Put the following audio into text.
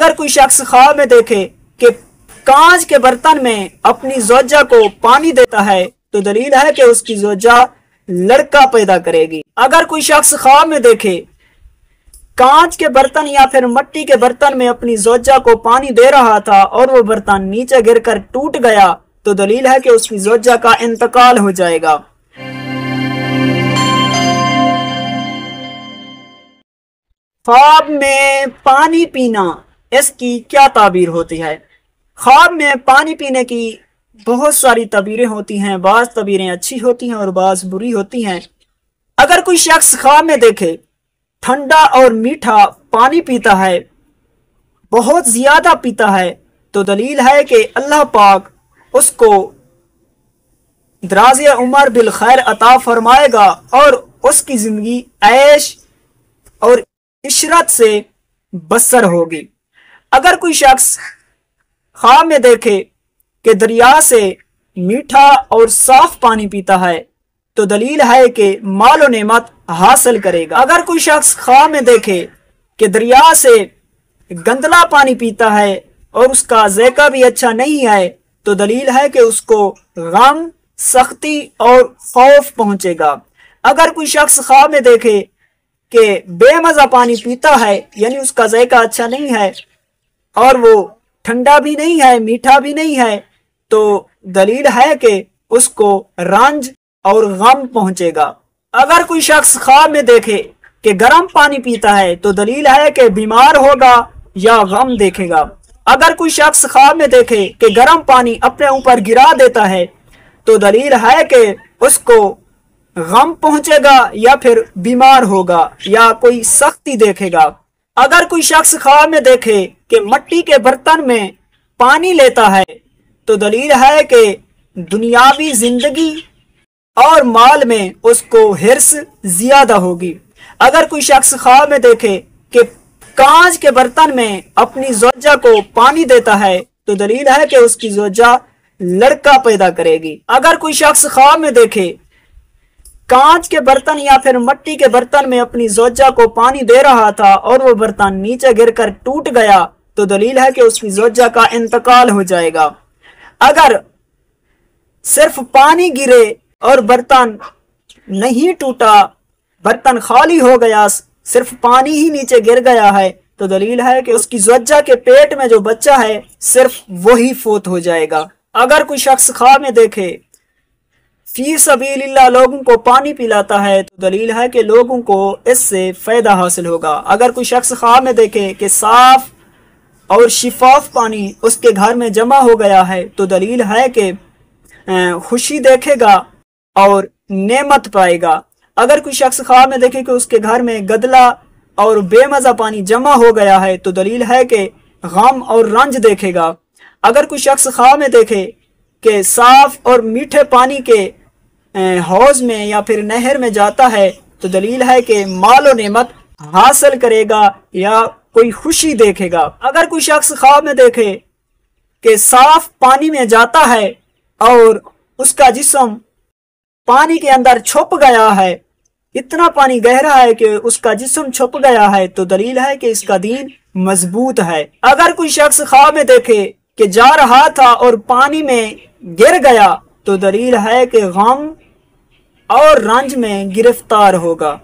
अगर कोई शख्स ख्वाब में देखे कि कांच के बर्तन में अपनी ज़ौजा को पानी देता है तो दलील है कि उसकी ज़ौजा लड़का पैदा करेगी। अगर कोई शख्स ख्वाब में देखे कांच के बर्तन या फिर मिट्टी के बर्तन में अपनी ज़ौजा को पानी दे रहा था और वो बर्तन नीचे गिरकर टूट गया तो दलील है कि उसकी ज़ौजा का इंतकाल हो जाएगा। ख्वाब में पानी पीना, इसकी क्या ताबीर होती है? ख्वाब में पानी पीने की बहुत सारी तबीरें होती हैं। बाज़ तबीरें अच्छी होती हैं और बाज़ बुरी होती हैं। अगर कोई शख्स ख्वाब में देखे ठंडा और मीठा पानी पीता है, बहुत ज़्यादा पीता है, तो दलील है कि अल्लाह पाक उसको दराज़े उम्र बिल खैर अता फरमाएगा और उसकी ज़िंदगी ऐश और इशरत से बसर होगी। अगर कोई शख्स ख्वाब में देखे कि दरिया से मीठा और साफ पानी पीता है तो दलील है कि माल और नेमत हासिल करेगा। अगर कोई शख्स ख्वाब में देखे कि दरिया से गंदला पानी पीता है और उसका ज़ायका भी अच्छा नहीं है तो दलील है कि उसको गम, सख्ती और खौफ पहुंचेगा। अगर कोई शख्स ख्वाब में देखे कि बेमज़ा पानी पीता है, यानी उसका ज़ायका अच्छा नहीं है और वो ठंडा भी नहीं है, मीठा भी नहीं है, तो दलील है कि उसको रंज और गम पहुंचेगा। अगर कोई शख्स ख्वाब में देखे कि गर्म पानी पीता है तो दलील है कि बीमार होगा या गम देखेगा। अगर कोई शख्स ख्वाब में देखे कि गर्म पानी अपने ऊपर गिरा देता है तो दलील है कि उसको गम पहुंचेगा या फिर बीमार होगा या कोई सख्ती देखेगा। अगर कोई शख्स ख्वाब में देखे कि मिट्टी के बर्तन में पानी लेता है तो दलील है कि दुनियावी जिंदगी और माल में उसको हिर्स ज्यादा होगी। अगर कोई शख्स ख्वाब में देखे कि कांच के बर्तन में अपनी ज़ौजा को पानी देता है तो दलील है कि उसकी ज़ौजा लड़का पैदा करेगी। अगर कोई शख्स ख्वाब में देखे कांच के बर्तन या फिर मिट्टी के बर्तन में अपनी ज़ौजा को पानी दे रहा था और वो बर्तन नीचे गिरकर टूट गया तो दलील है कि उसकी ज़ौजा का इंतकाल हो जाएगा। अगर सिर्फ पानी गिरे और बर्तन नहीं टूटा, बर्तन खाली हो गया, सिर्फ पानी ही नीचे गिर गया है तो दलील है कि उसकी ज़ौजा के पेट में जो बच्चा है सिर्फ वही फोत हो जाएगा। अगर कोई शख्स ख्वाब में देखे फी सबीलिल्लाह लोगों को पानी पिलाता है तो दलील है कि लोगों को इससे फायदा हासिल होगा। अगर कोई शख्स ख्वाब में देखे कि साफ और शिफाफ पानी उसके घर में जमा हो गया है तो दलील है कि खुशी देखेगा और नेमत पाएगा। अगर कोई शख्स ख्वाब में देखे कि उसके घर में गदला और बेमज़ा पानी जमा हो गया है तो दलील है कि गम और रंज देखेगा। अगर कोई शख्स ख्वाब में देखे कि साफ और मीठे पानी के हौज में या फिर नहर में जाता है तो दलील है कि माल और नेमत हासिल करेगा या कोई खुशी देखेगा। अगर कोई शख्स ख्वाब में देखे कि साफ पानी में जाता है और उसका जिस्म पानी के अंदर छुप गया है, इतना पानी गहरा है कि उसका जिस्म छुप गया है तो दलील है कि इसका दीन मजबूत है। अगर कोई शख्स ख्वाब में देखे कि जा रहा था और पानी में गिर गया तो दलील है कि गम और रंज में गिरफ्तार होगा।